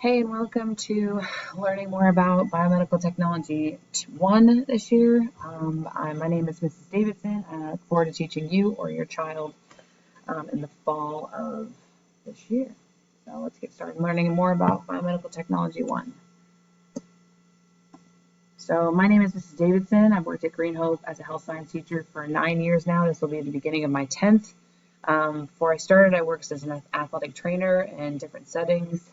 Hey, and welcome to learning more about biomedical technology 1 this year. My name is Mrs. Davidson, and I look forward to teaching you or your child in the fall of this year. So let's get started learning more about biomedical technology 1. So my name is Mrs. Davidson. I've worked at Green Hope as a health science teacher for 9 years now. This will be the beginning of my 10th. Before I started, I worked as an athletic trainer in different settings.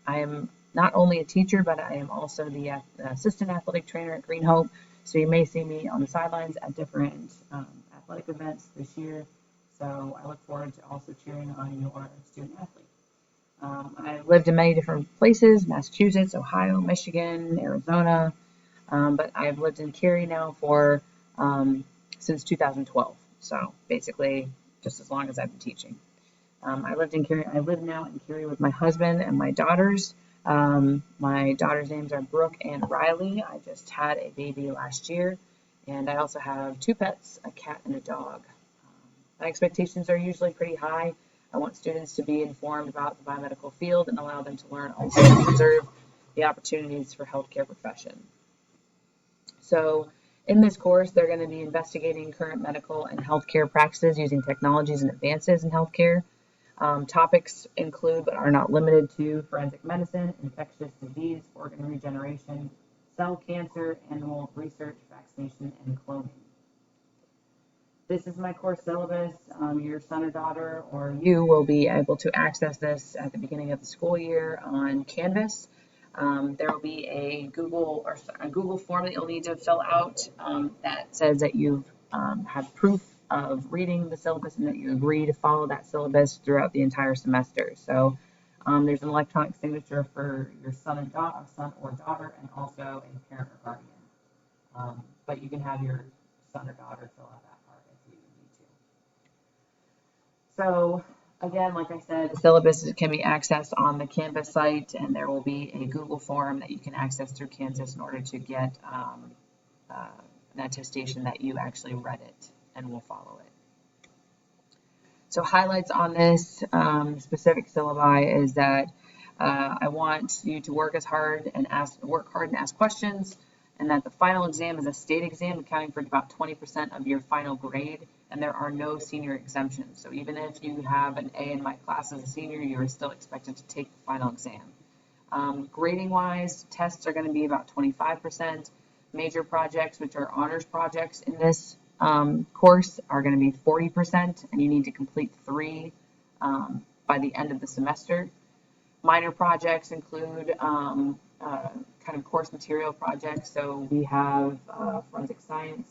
I am not only a teacher, but I am also the assistant athletic trainer at Green Hope. So you may see me on the sidelines at different athletic events this year. So I look forward to also cheering on your student athlete. I've lived in many different places: Massachusetts, Ohio, Michigan, Arizona. But I've lived in Cary now for since 2012. So basically, just as long as I've been teaching. I live now in Cary with my husband and my daughters. My daughters' names are Brooke and Riley. I just had a baby last year, and I also have 2 pets, a cat and a dog. My expectations are usually pretty high. I want students to be informed about the biomedical field and allow them to learn also to observe the opportunities for healthcare profession. So in this course, they're going to be investigating current medical and healthcare practices using technologies and advances in healthcare. Topics include, but are not limited to, forensic medicine, infectious disease, organ regeneration, cell cancer, animal research, vaccination, and cloning. This is my course syllabus. Your son or daughter or you will be able to access this at the beginning of the school year on Canvas. There will be a Google form that you'll need to fill out that says that you have proof of reading the syllabus and that you agree to follow that syllabus throughout the entire semester. So there's an electronic signature for your son or daughter, and also a parent or guardian. But you can have your son or daughter fill out that part if you need to. So again, like I said, the syllabus can be accessed on the Canvas site, and there will be a Google form that you can access through Canvas in order to get an attestation that you actually read it and will follow it. So highlights on this specific syllabi is that I want you to work hard and ask questions, and that the final exam is a state exam accounting for about 20% of your final grade, and there are no senior exemptions. So even if you have an A in my class as a senior, you are still expected to take the final exam. Grading wise, tests are going to be about 25%. Major projects, which are honors projects in this course, are going to be 40%, and you need to complete 3 by the end of the semester. Minor projects include kind of course material projects. So we have a forensic science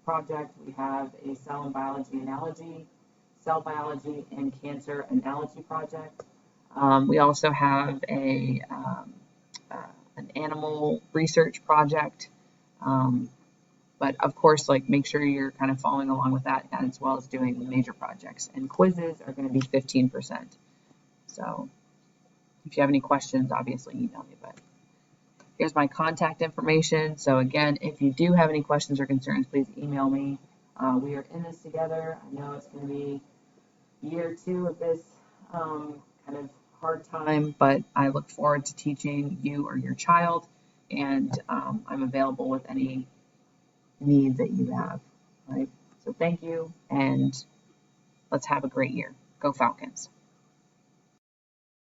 project, we have a cell and biology analogy, cell biology and cancer analogy project. We also have an animal research project. But of course, make sure you're kind of following along with that, as well as doing the major projects. And quizzes are going to be 15%. So if you have any questions, obviously email me. But here's my contact information. So again, if you do have any questions or concerns, please email me. We are in this together. I know it's going to be year 2 of this kind of hard time, but I look forward to teaching you or your child, and I'm available with any needs that you have. Right? So thank you, and let's have a great year. Go Falcons.